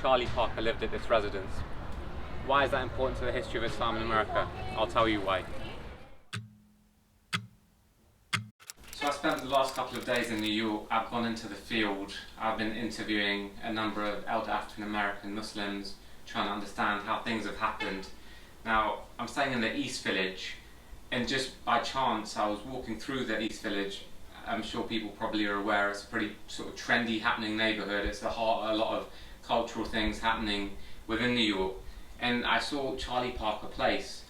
Charlie Parker lived at this residence. Why is that important to the history of Islam in America? I'll tell you why. So I spent the last couple of days in New York. I've gone into the field. I've been interviewing a number of elder African American Muslims, trying to understand how things have happened. Now, I'm staying in the East Village, and just by chance I was walking through the East Village. I'm sure people probably are aware it's a pretty sort of trendy, happening neighbourhood. It's the heart of a lot of cultural things happening within New York. And I saw Charlie Parker Place.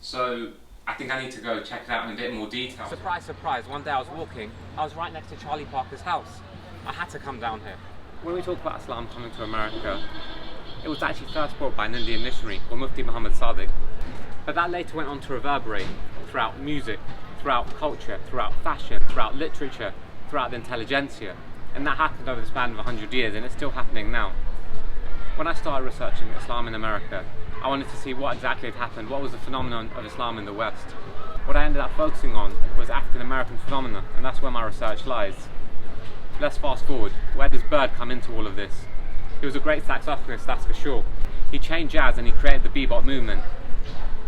So I think I need to go check it out in a bit more detail. Surprise, surprise, one day I was walking, I was right next to Charlie Parker's house. I had to come down here. When we talk about Islam coming to America, it was actually first brought by an Indian missionary called Mufti Muhammad Sadiq. But that later went on to reverberate throughout music, throughout culture, throughout fashion, throughout literature, throughout the intelligentsia. And that happened over the span of 100 years, and it's still happening now. When I started researching Islam in America, I wanted to see what exactly had happened, what was the phenomenon of Islam in the West. What I ended up focusing on was African American phenomena, and that's where my research lies. Let's fast forward. Where does Bird come into all of this? He was a great saxophonist, that's for sure. He changed jazz and he created the Bebop movement.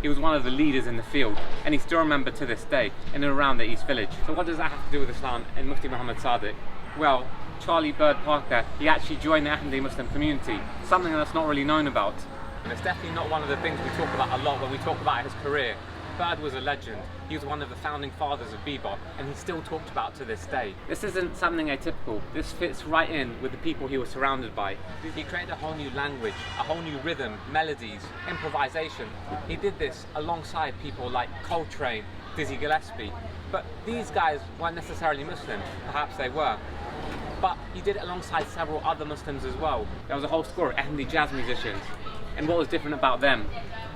He was one of the leaders in the field, and he's still remembered to this day in and around the East Village. So what does that have to do with Islam and Mufti Muhammad Sadiq? Well, Charlie Bird Parker, he actually joined the Ahmadi Muslim community, something that's not really known about. And it's definitely not one of the things we talk about a lot when we talk about his career. Bird was a legend. He was one of the founding fathers of Bebop, and he's still talked about to this day. This isn't something atypical. This fits right in with the people he was surrounded by. He created a whole new language, a whole new rhythm, melodies, improvisation. He did this alongside people like Coltrane, Dizzy Gillespie. But these guys weren't necessarily Muslim. Perhaps they were. But he did it alongside several other Muslims as well. There was a whole score of Ahmadi jazz musicians. And what was different about them?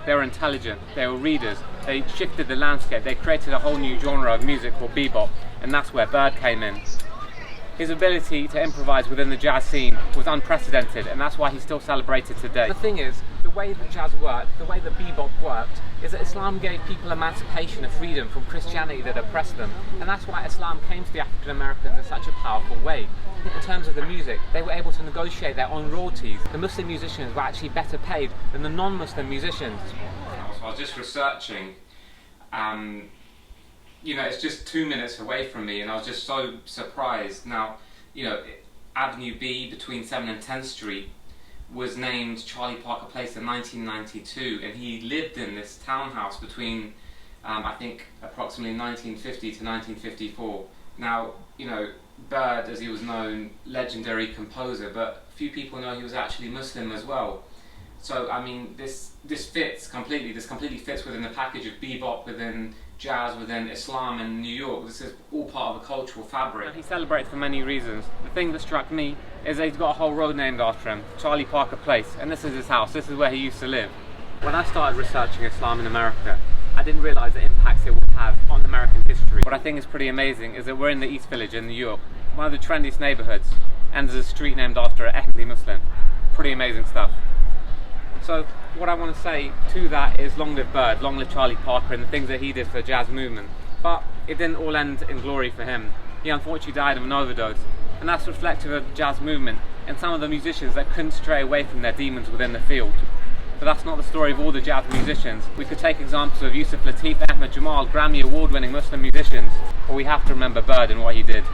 They were intelligent, they were readers, they shifted the landscape, they created a whole new genre of music called Bebop, and that's where Bird came in. His ability to improvise within the jazz scene was unprecedented, and that's why he's still celebrated today. The thing is, the way that jazz worked, the way that Bebop worked, is that Islam gave people emancipation and freedom from Christianity that oppressed them, and that's why Islam came to the African Americans in such a powerful way. In terms of the music, they were able to negotiate their own royalties. The Muslim musicians were actually better paid than the non-Muslim musicians. So I was just researching, it's just 2 minutes away from me, and I was just so surprised. Now, Avenue B between 7th and 10th Street was named Charlie Parker Place in 1992, and he lived in this townhouse between, I think, approximately 1950 to 1954. Now, Bird, as he was known, legendary composer, but few people know he was actually Muslim as well. So, I mean, this fits completely. This completely fits within the package of bebop, within jazz, within Islam in New York. This is all part of a cultural fabric. And he celebrates for many reasons. The thing that struck me is that he's got a whole road named after him, Charlie Parker Place, and this is his house. This is where he used to live. When I started researching Islam in America, I didn't realise the impacts it would have on American history. What I think is pretty amazing is that we're in the East Village in New York, one of the trendiest neighbourhoods, and there's a street named after an Ahmadi Muslim. Pretty amazing stuff. So what I want to say to that is long live Bird, long live Charlie Parker and the things that he did for the jazz movement. But it didn't all end in glory for him. He unfortunately died of an overdose, and that's reflective of the jazz movement and some of the musicians that couldn't stray away from their demons within the field. But that's not the story of all the jazz musicians. We could take examples of Yusuf Lateef, Ahmed Jamal, Grammy award-winning Muslim musicians, but we have to remember Bird and what he did.